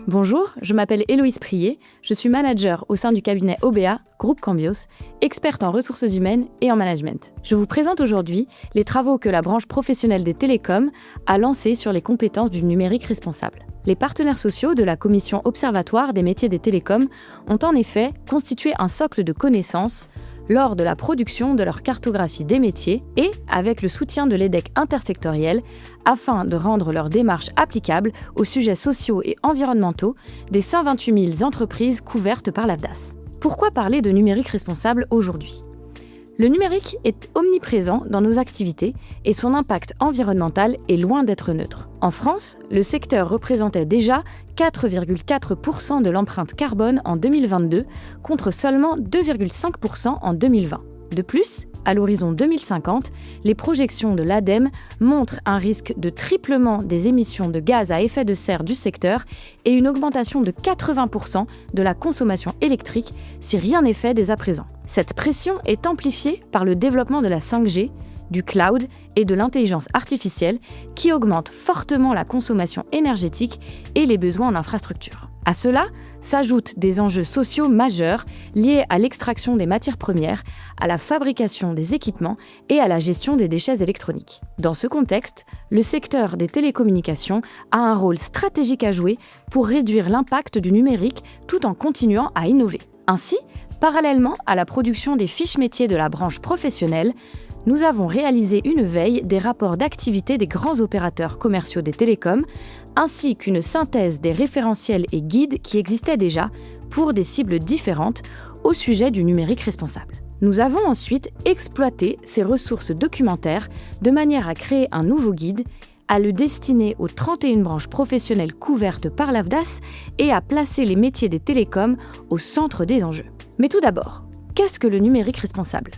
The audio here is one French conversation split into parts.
Bonjour, je m'appelle Héloïse Prié, je suis manager au sein du cabinet OBA, Groupe Cambios, experte en ressources humaines et en management. Je vous présente aujourd'hui les travaux que la branche professionnelle des télécoms a lancés sur les compétences du numérique responsable. Les partenaires sociaux de la Commission Observatoire des métiers des télécoms ont en effet constitué un socle de connaissances lors de la production de leur cartographie des métiers et avec le soutien de l'EDEC intersectoriel afin de rendre leurs démarches applicables aux sujets sociaux et environnementaux des 128 000 entreprises couvertes par l'AFDAS. Pourquoi parler de numérique responsable aujourd'hui ? Le numérique est omniprésent dans nos activités et son impact environnemental est loin d'être neutre. En France, le secteur représentait déjà 4,4% de l'empreinte carbone en 2022 contre seulement 2,5% en 2020. De plus, à l'horizon 2050, les projections de l'ADEME montrent un risque de triplement des émissions de gaz à effet de serre du secteur et une augmentation de 80% de la consommation électrique si rien n'est fait dès à présent. Cette pression est amplifiée par le développement de la 5G, du cloud et de l'intelligence artificielle qui augmentent fortement la consommation énergétique et les besoins en infrastructure. À cela s'ajoutent des enjeux sociaux majeurs liés à l'extraction des matières premières, à la fabrication des équipements et à la gestion des déchets électroniques. Dans ce contexte, le secteur des télécommunications a un rôle stratégique à jouer pour réduire l'impact du numérique tout en continuant à innover. Ainsi, parallèlement à la production des fiches métiers de la branche professionnelle, nous avons réalisé une veille des rapports d'activité des grands opérateurs commerciaux des télécoms, ainsi qu'une synthèse des référentiels et guides qui existaient déjà pour des cibles différentes au sujet du numérique responsable. Nous avons ensuite exploité ces ressources documentaires de manière à créer un nouveau guide, à le destiner aux 31 branches professionnelles couvertes par l'AFDAS et à placer les métiers des télécoms au centre des enjeux. Mais tout d'abord, qu'est-ce que le numérique responsable ?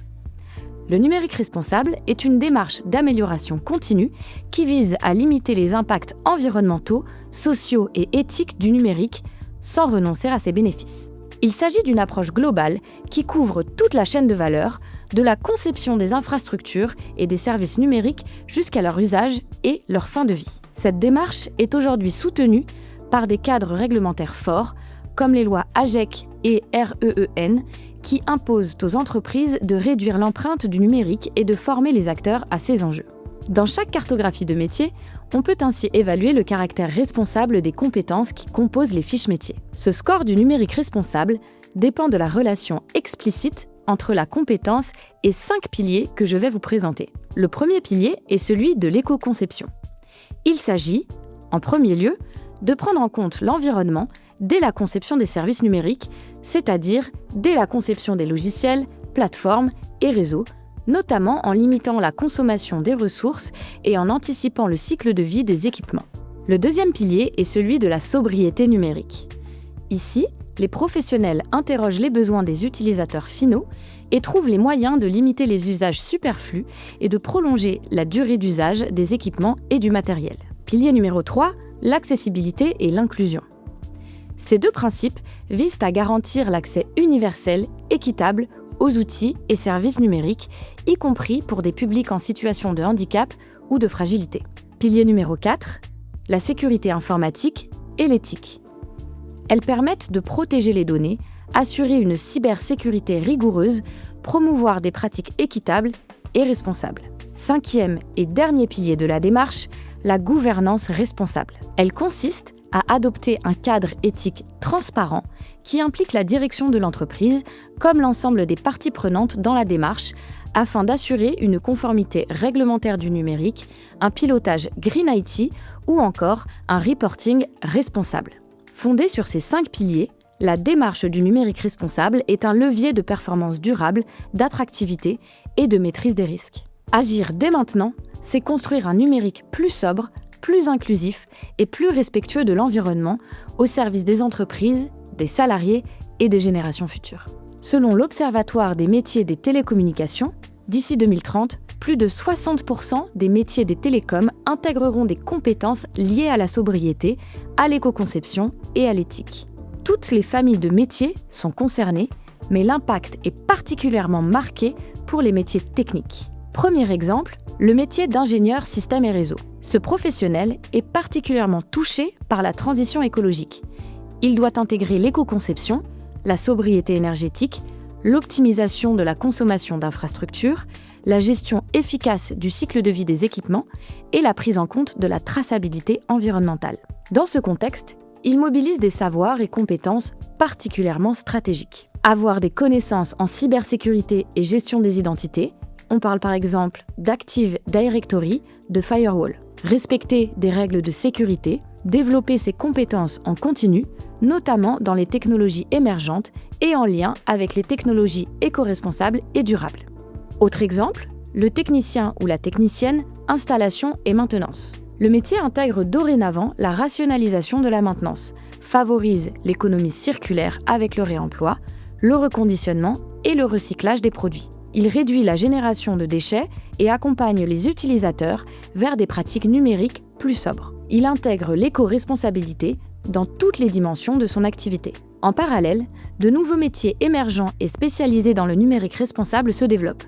Le numérique responsable est une démarche d'amélioration continue qui vise à limiter les impacts environnementaux, sociaux et éthiques du numérique sans renoncer à ses bénéfices. Il s'agit d'une approche globale qui couvre toute la chaîne de valeur, de la conception des infrastructures et des services numériques jusqu'à leur usage et leur fin de vie. Cette démarche est aujourd'hui soutenue par des cadres réglementaires forts, comme les lois AGEC et REEN, qui imposent aux entreprises de réduire l'empreinte du numérique et de former les acteurs à ces enjeux. Dans chaque cartographie de métier, on peut ainsi évaluer le caractère responsable des compétences qui composent les fiches métiers. Ce score du numérique responsable dépend de la relation explicite entre la compétence et 5 piliers que je vais vous présenter. Le premier pilier est celui de l'éco-conception. Il s'agit, en premier lieu, de prendre en compte l'environnement dès la conception des services numériques, c'est-à-dire dès la conception des logiciels, plateformes et réseaux, notamment en limitant la consommation des ressources et en anticipant le cycle de vie des équipements. Le deuxième pilier est celui de la sobriété numérique. Ici, les professionnels interrogent les besoins des utilisateurs finaux et trouvent les moyens de limiter les usages superflus et de prolonger la durée d'usage des équipements et du matériel. Pilier numéro 3, l'accessibilité et l'inclusion. Ces deux principes visent à garantir l'accès universel, équitable aux outils et services numériques, y compris pour des publics en situation de handicap ou de fragilité. Pilier numéro 4, la sécurité informatique et l'éthique. Elles permettent de protéger les données, assurer une cybersécurité rigoureuse, promouvoir des pratiques équitables et responsables. Cinquième et dernier pilier de la démarche, la gouvernance responsable. Elle consiste à adopter un cadre éthique transparent qui implique la direction de l'entreprise comme l'ensemble des parties prenantes dans la démarche afin d'assurer une conformité réglementaire du numérique, un pilotage Green IT ou encore un reporting responsable. Fondée sur ces 5 piliers, la démarche du numérique responsable est un levier de performance durable, d'attractivité et de maîtrise des risques. Agir dès maintenant, c'est construire un numérique plus sobre, plus inclusif et plus respectueux de l'environnement au service des entreprises, des salariés et des générations futures. Selon l'Observatoire des métiers des télécommunications, d'ici 2030, plus de 60% des métiers des télécoms intégreront des compétences liées à la sobriété, à l'éco-conception et à l'éthique. Toutes les familles de métiers sont concernées, mais l'impact est particulièrement marqué pour les métiers techniques. Premier exemple, le métier d'ingénieur système et réseau. Ce professionnel est particulièrement touché par la transition écologique. Il doit intégrer l'éco-conception, la sobriété énergétique, l'optimisation de la consommation d'infrastructures, la gestion efficace du cycle de vie des équipements et la prise en compte de la traçabilité environnementale. Dans ce contexte, il mobilise des savoirs et compétences particulièrement stratégiques. Avoir des connaissances en cybersécurité et gestion des identités, on parle par exemple d'Active Directory, de Firewall. Respecter des règles de sécurité, développer ses compétences en continu, notamment dans les technologies émergentes et en lien avec les technologies éco-responsables et durables. Autre exemple, le technicien ou la technicienne, installation et maintenance. Le métier intègre dorénavant la rationalisation de la maintenance, favorise l'économie circulaire avec le réemploi, le reconditionnement et le recyclage des produits. Il réduit la génération de déchets et accompagne les utilisateurs vers des pratiques numériques plus sobres. Il intègre l'éco-responsabilité dans toutes les dimensions de son activité. En parallèle, de nouveaux métiers émergents et spécialisés dans le numérique responsable se développent.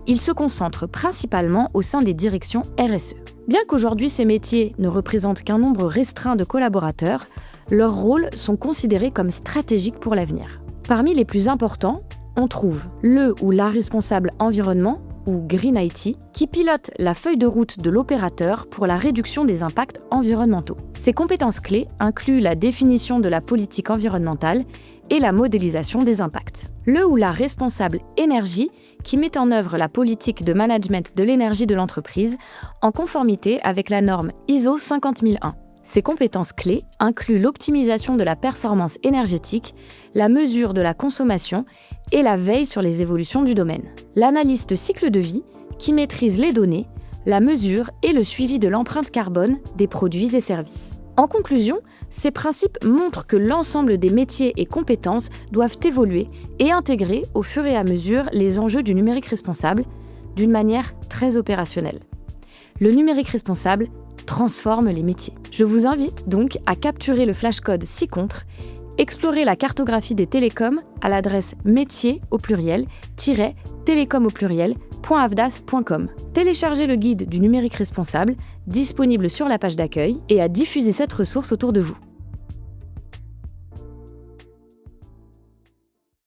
Ils se concentrent principalement au sein des directions RSE. Bien qu'aujourd'hui ces métiers ne représentent qu'un nombre restreint de collaborateurs, leurs rôles sont considérés comme stratégiques pour l'avenir. Parmi les plus importants, on trouve le ou la responsable environnement, ou Green IT, qui pilote la feuille de route de l'opérateur pour la réduction des impacts environnementaux. Ses compétences clés incluent la définition de la politique environnementale et la modélisation des impacts. Le ou la responsable énergie, qui met en œuvre la politique de management de l'énergie de l'entreprise en conformité avec la norme ISO 50001. Ces compétences clés incluent l'optimisation de la performance énergétique, la mesure de la consommation et la veille sur les évolutions du domaine. L'analyste cycle de vie, qui maîtrise les données, la mesure et le suivi de l'empreinte carbone des produits et services. En conclusion, ces principes montrent que l'ensemble des métiers et compétences doivent évoluer et intégrer au fur et à mesure les enjeux du numérique responsable d'une manière très opérationnelle. Le numérique responsable transforme les métiers. Je vous invite donc à capturer le flashcode ci-contre, explorer la cartographie des télécoms à l'adresse métier au pluriel -télécom au pluriel.avdas.com. Téléchargez le guide du numérique responsable disponible sur la page d'accueil et à diffuser cette ressource autour de vous.